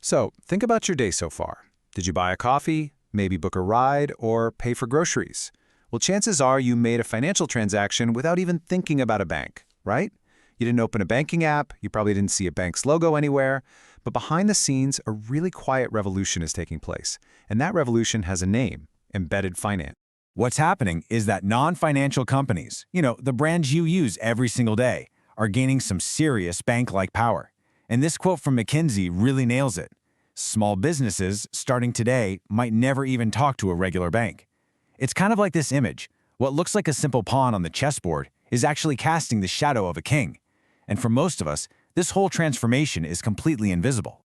So, think about your day so far. Did you buy a coffee, maybe book a ride, or pay for groceries? Well, chances are you made a financial transaction without even thinking about a bank, right? You didn't open a banking app, you probably didn't see a bank's logo anywhere, but behind the scenes, a really quiet revolution is taking place, and that revolution has a name: embedded finance. What's happening is that non-financial companies, the brands you use every single day, are gaining some serious bank-like power. And this quote from McKinsey really nails it. Small businesses, starting today, might never even talk to a regular bank. It's kind of like this image. What looks like a simple pawn on the chessboard is actually casting the shadow of a king. And for most of us, this whole transformation is completely invisible.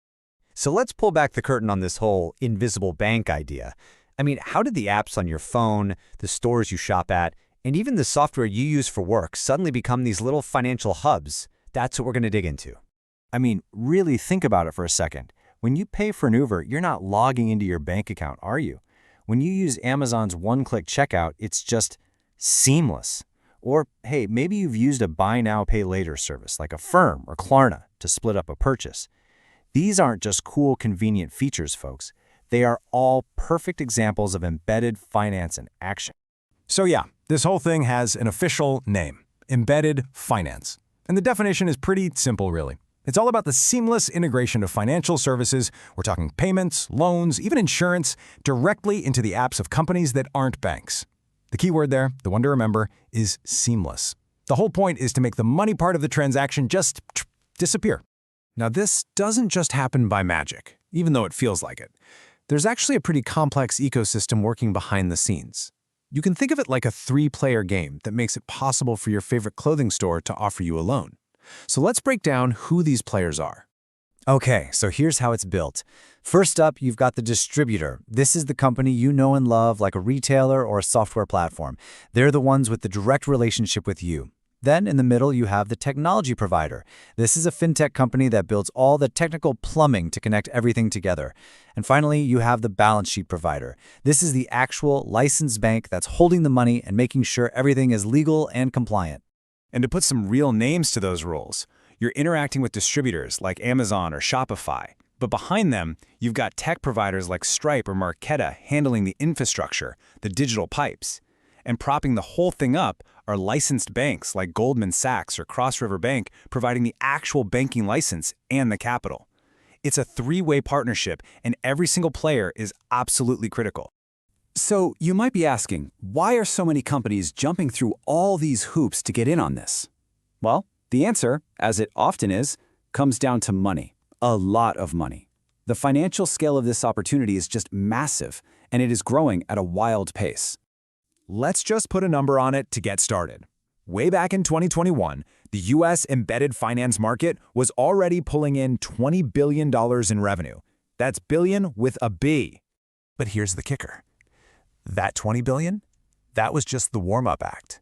So let's pull back the curtain on this whole invisible bank idea. I mean, how did the apps on your phone, the stores you shop at, and even the software you use for work suddenly become these little financial hubs? That's what we're going to dig into. I mean, really think about it for a second. When you pay for an Uber, you're not logging into your bank account, are you? When you use Amazon's one-click checkout, it's just seamless. Or, hey, maybe you've used a buy now, pay later service like Affirm or Klarna to split up a purchase. These aren't just cool, convenient features, folks. They are all perfect examples of embedded finance in action. So yeah, this whole thing has an official name: embedded finance. And the definition is pretty simple, really. It's all about the seamless integration of financial services. We're talking payments, loans, even insurance, directly into the apps of companies that aren't banks. The key word there, the one to remember, is seamless. The whole point is to make the money part of the transaction just disappear. Now, this doesn't just happen by magic, even though it feels like it. There's actually a pretty complex ecosystem working behind the scenes. You can think of it like a 3-player game that makes it possible for your favorite clothing store to offer you a loan. So let's break down who these players are. Okay, so here's how it's built. First up, you've got the distributor. This is the company you know and love, like a retailer or a software platform. They're the ones with the direct relationship with you. Then in the middle, you have the technology provider. This is a fintech company that builds all the technical plumbing to connect everything together. And finally, you have the balance sheet provider. This is the actual licensed bank that's holding the money and making sure everything is legal and compliant. And to put some real names to those roles, you're interacting with distributors like Amazon or Shopify. But behind them, you've got tech providers like Stripe or Marqeta handling the infrastructure, the digital pipes. And propping the whole thing up are licensed banks like Goldman Sachs or Cross River Bank, providing the actual banking license and the capital. It's a 3-way partnership, and every single player is absolutely critical. So you might be asking, why are so many companies jumping through all these hoops to get in on this? Well, the answer, as it often is, comes down to money. A lot of money. The financial scale of this opportunity is just massive, and it is growing at a wild pace. Let's just put a number on it to get started. Way back in 2021, the U.S. embedded finance market was already pulling in $20 billion in revenue. That's billion with a B. But here's the kicker. That $20 billion? That was just the warm-up act.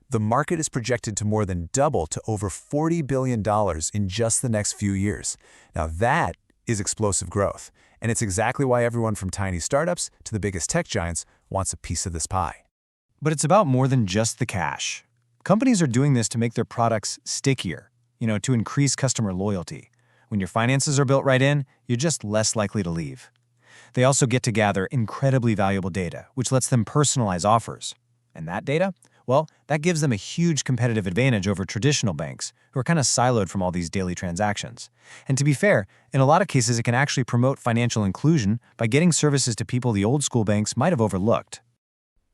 The market is projected to more than double to over $40 billion in just the next few years. Now that is explosive growth, and it's exactly why everyone from tiny startups to the biggest tech giants wants a piece of this pie. But it's about more than just the cash. Companies are doing this to make their products stickier, to increase customer loyalty. When your finances are built right in, you're just less likely to leave. They also get to gather incredibly valuable data, which lets them personalize offers. And that data? Well, that gives them a huge competitive advantage over traditional banks, who are kind of siloed from all these daily transactions. And to be fair, in a lot of cases, it can actually promote financial inclusion by getting services to people the old school banks might have overlooked.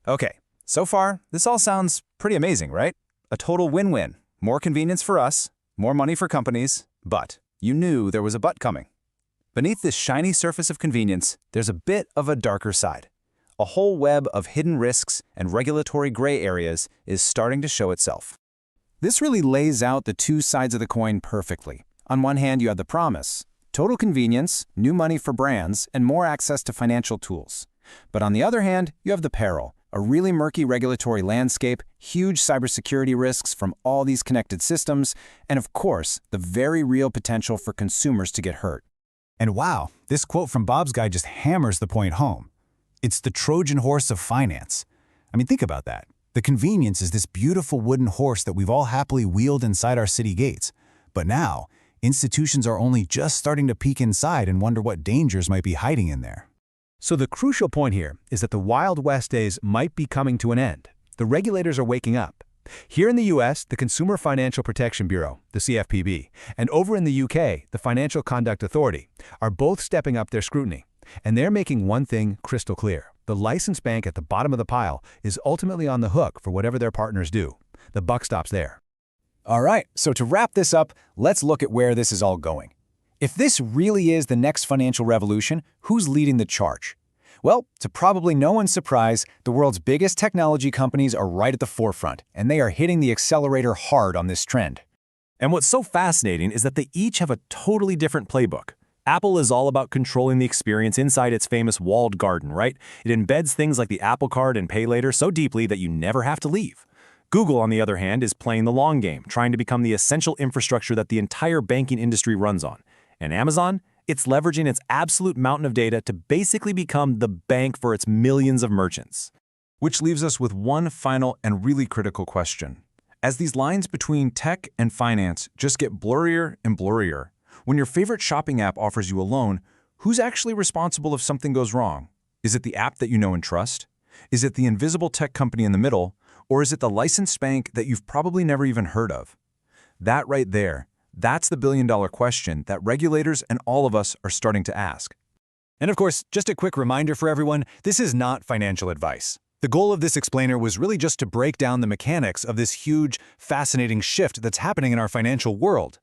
Okay, so far, this all sounds pretty amazing, right? A total win-win. More convenience for us, more money for companies, but you knew there was a but coming. Beneath this shiny surface of convenience, there's a bit of a darker side. A whole web of hidden risks and regulatory gray areas is starting to show itself. This really lays out the two sides of the coin perfectly. On one hand, you have the promise: total convenience, new money for brands, and more access to financial tools. But on the other hand, you have the peril: a really murky regulatory landscape, huge cybersecurity risks from all these connected systems, and of course, the very real potential for consumers to get hurt. And wow, this quote from Bob's guy just hammers the point home. It's the Trojan horse of finance. I mean, think about that. The convenience is this beautiful wooden horse that we've all happily wheeled inside our city gates. But now, Institutions are only just starting to peek inside and wonder what dangers might be hiding in there. So the crucial point here is that the Wild West days might be coming to an end. The regulators are waking up. Here in the US, the Consumer Financial Protection Bureau, the CFPB, and over in the UK, the Financial Conduct Authority, are both stepping up their scrutiny. And they're making one thing crystal clear. The licensed bank at the bottom of the pile is ultimately on the hook for whatever their partners do. The buck stops there. All right, so to wrap this up, let's look at where this is all going. If this really is the next financial revolution, who's leading the charge? Well, to probably no one's surprise, the world's biggest technology companies are right at the forefront, and they are hitting the accelerator hard on this trend. And what's so fascinating is that they each have a totally different playbook. Apple is all about controlling the experience inside its famous walled garden, right? It embeds things like the Apple Card and Pay Later so deeply that you never have to leave. Google, on the other hand, is playing the long game, trying to become the essential infrastructure that the entire banking industry runs on. And Amazon? It's leveraging its absolute mountain of data to basically become the bank for its millions of merchants. Which leaves us with one final and really critical question. As these lines between tech and finance just get blurrier and blurrier, when your favorite shopping app offers you a loan, who's actually responsible if something goes wrong? Is it the app that you know and trust? Is it the invisible tech company in the middle? Or is it the licensed bank that you've probably never even heard of? That right there, that's the billion-dollar question that regulators and all of us are starting to ask. And of course, just a quick reminder for everyone, this is not financial advice. The goal of this explainer was really just to break down the mechanics of this huge, fascinating shift that's happening in our financial world.